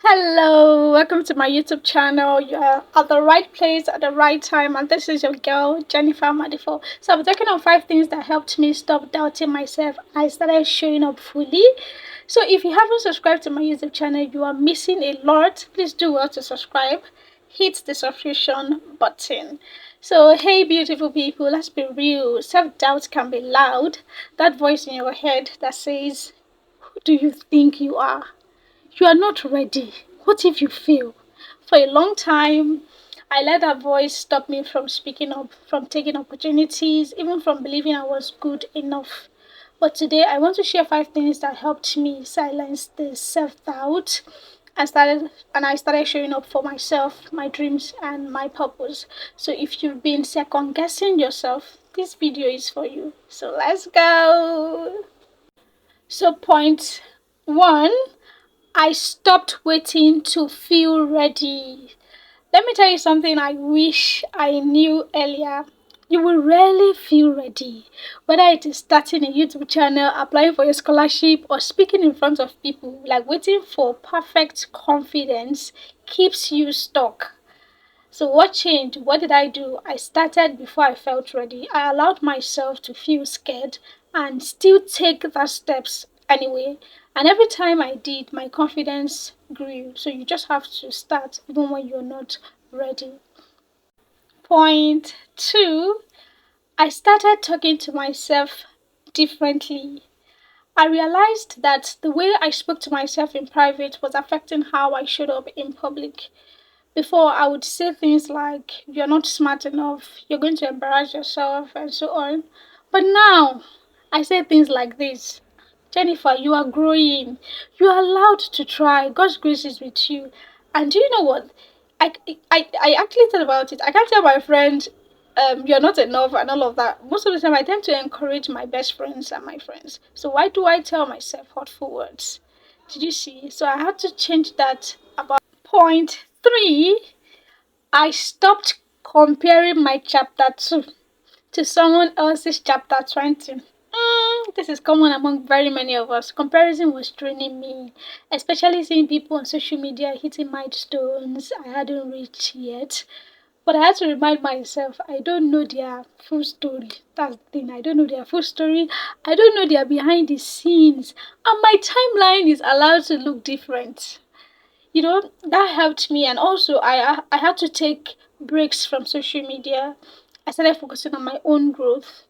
Hello, welcome to my YouTube channel. You're at the right place at the right time, and this is your girl Jennifer Madifo. So I'm talking on 5 things that helped me stop doubting myself. I started showing up fully. So if you haven't subscribed to my YouTube channel, you are missing a lot. Please do well to subscribe. Hit the subscription button. So hey beautiful people, let's be real. Self-doubt can be loud. That voice in your head that says, "Who do you think you are? You are not ready. What if you fail?" For a long time, I let that voice stop me from speaking up, from taking opportunities, even from believing I was good enough. But today, I want to share 5 things that helped me silence the self-doubt. I started showing up for myself, my dreams, and my purpose. So if you've been second guessing yourself, this video is for you. So let's go. So point one, I stopped waiting to feel ready. Let me tell you something I wish I knew earlier. You will rarely feel ready. Whether it is starting a YouTube channel, applying for a scholarship, or speaking in front of people, like waiting for perfect confidence keeps you stuck. So what changed? What did I do? I started before I felt ready. I allowed myself to feel scared and still take the steps anyway. And every time I did, my confidence grew. So you just have to start even when you're not ready. Point two, I started talking to myself differently. I realized that the way I spoke to myself in private was affecting how I showed up in public. Before, I would say things like, "You're not smart enough, you're going to embarrass yourself," and so on. But now, I say things like this: "Jennifer, you are growing. You are allowed to try. God's grace is with you." And do you know what? I actually thought about it. I can't tell my friend, "You're not enough," and all of that. Most of the time, I tend to encourage my best friends and my friends. So why do I tell myself hurtful words? Did you see? So I had to change that about. Point three, I stopped comparing my chapter 2 to someone else's chapter 20. This is common among very many of us. Comparison was draining me, especially seeing people on social media hitting milestones I hadn't reached yet. But I had to remind myself I don't know their full story. That's the thing. I don't know their full story. I don't know their behind the scenes. And my timeline is allowed to look different. That helped me. And also I had to take breaks from social media. I started focusing on my own growth.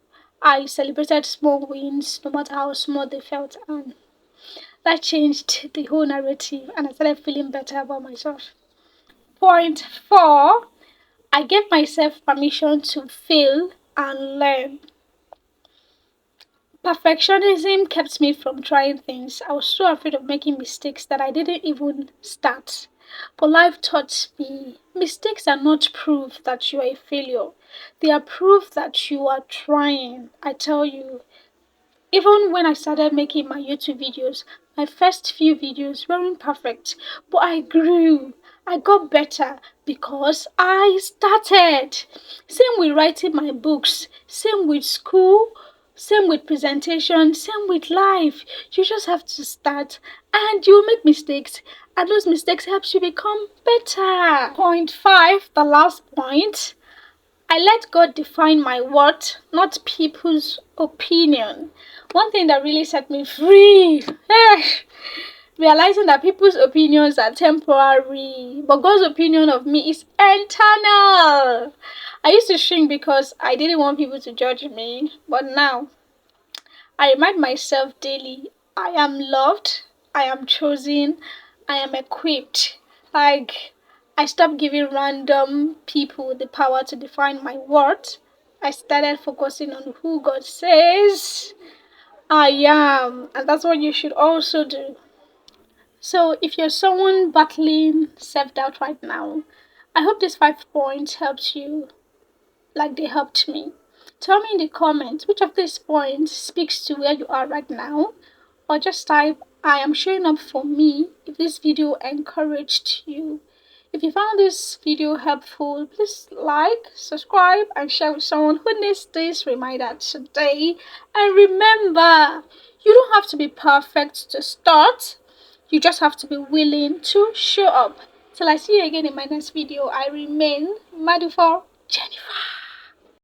I celebrated small wins, no matter how small they felt, and that changed the whole narrative, and I started feeling better about myself. Point four, I gave myself permission to fail and learn. Perfectionism kept me from trying things. I was so afraid of making mistakes that I didn't even start. But life taught me mistakes are not proof that you are a failure. They are proof that you are trying. I tell you, even when I started making my YouTube videos, my first few videos weren't perfect, but I grew. I got better because I started. Same with writing my books, same with school, same with presentation, same with life. You just have to start and you'll make mistakes, and those mistakes helps you become better. Point five, the last point. I let God define my worth, not people's opinion. One thing that really set me free, realizing that people's opinions are temporary, but God's opinion of me is eternal. I used to shrink because I didn't want people to judge me, but now I remind myself daily I am loved, I am chosen, I am equipped. Like, I stopped giving random people the power to define my worth. I started focusing on who God says I am, and that's what you should also do. So, if you're someone battling self doubt right now, I hope these 5 points helps you like they helped me. Tell me in the comments which of these points speaks to where you are right now, or just type "I am showing up for me" if this video encouraged you. If you found this video helpful, please like, subscribe, and share with someone who needs this reminder today. And remember, you don't have to be perfect to start. You just have to be willing to show up. Till I see you again in my next video, I remain Madufo Jennifer.